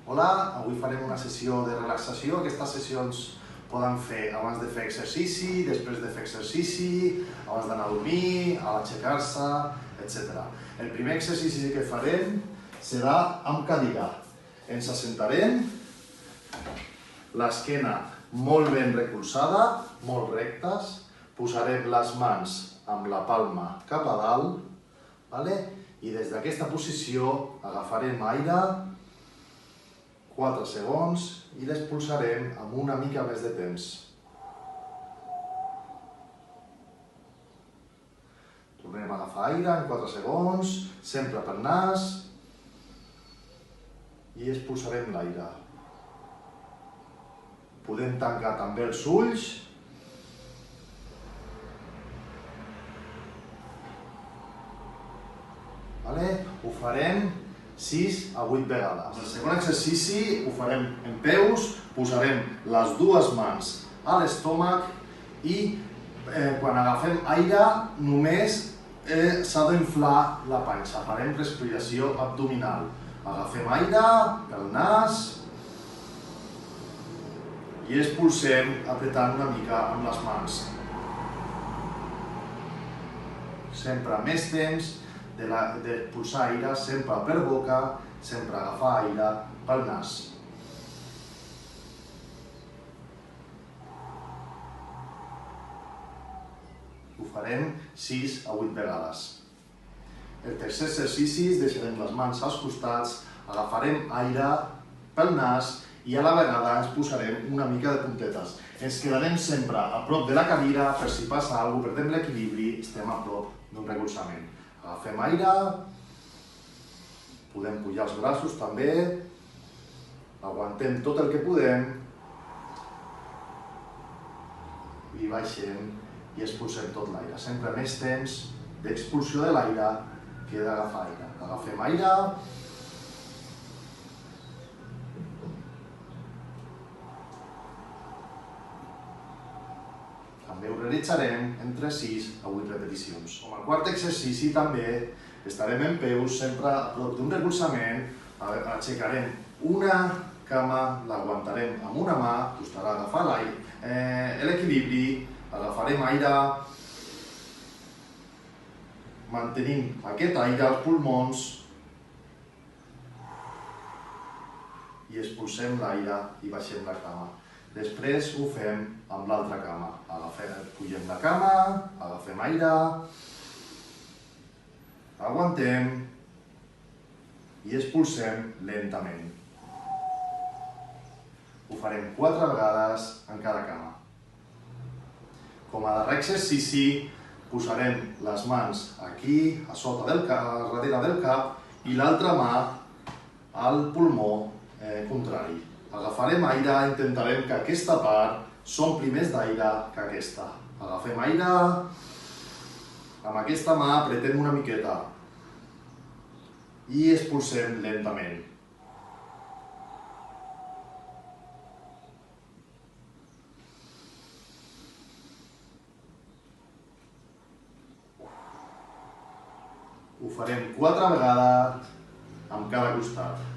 Hola, avui farem una sessió de relaxació. Aquestes sessions poden fer abans de fer exercici, després de fer exercici, abans d'anar a dormir, a l'aixecar-se, etc. El primer exercici que farem serà amb cadira. Ens assentarem, l'esquena molt ben recolzada, molt rectes, posarem les mans amb la palma cap a dalt, i des d'aquesta posició agafarem aire 4 segons i l'expulsarem amb una mica més de temps. Tornem a agafar aire en 4 segons, sempre pel nas, i expulsarem l'aire. Podem tancar també els ulls. Ho farem 6 a 8 vegades. El segon exercici ho farem en peus, posarem les dues mans a l'estómac i quan agafem aire només s'ha d'inflar la panxa. Farem respiració abdominal. Agafem aire pel nas i expulsem apretant una mica amb les mans. Sempre més temps d'expulsar aire, sempre per boca, sempre agafar aire pel nas. Ho farem 6 a 8 vegades. El tercer exercici és deixarem les mans als costats, agafarem aire pel nas i a la vegada ens posarem una mica de puntetes. Ens quedarem sempre a prop de la cadira per si passa alguna cosa, perdem l'equilibri, estem a prop d'un recolzament. Agafem aire, podem pujar els braços també, aguantem tot el que podem i baixem i expulsem tot l'aire. Sempre més temps d'expulsió de l'aire que d'agafar aire. Agafem aire, també ho realitzarem entre 6 a 8 repeticions. Com a quart exercici també estarem en peus, sempre a prop d'un recolzament, aixecarem una cama, l'aguantarem amb una mà, costarà agafar l'equilibri, agafarem aire, mantenim aquest aire als pulmons i expulsem l'aire i baixem la cama. Després ho fem amb l'altra cama. Pugem la cama, agafem aire, aguantem i expulsem lentament. Ho farem 4 vegades en cada cama. Com a darrer exercici, posarem les mans aquí, a sota del cap, darrere del cap, i l'altra mà al pulmó contrari. Agafarem aire, intentarem que aquesta part s'ompli més d'aire que aquesta. Agafem aire, amb aquesta mà apretem una miqueta i expulsem lentament. Ho farem 4 vegades amb cada costat.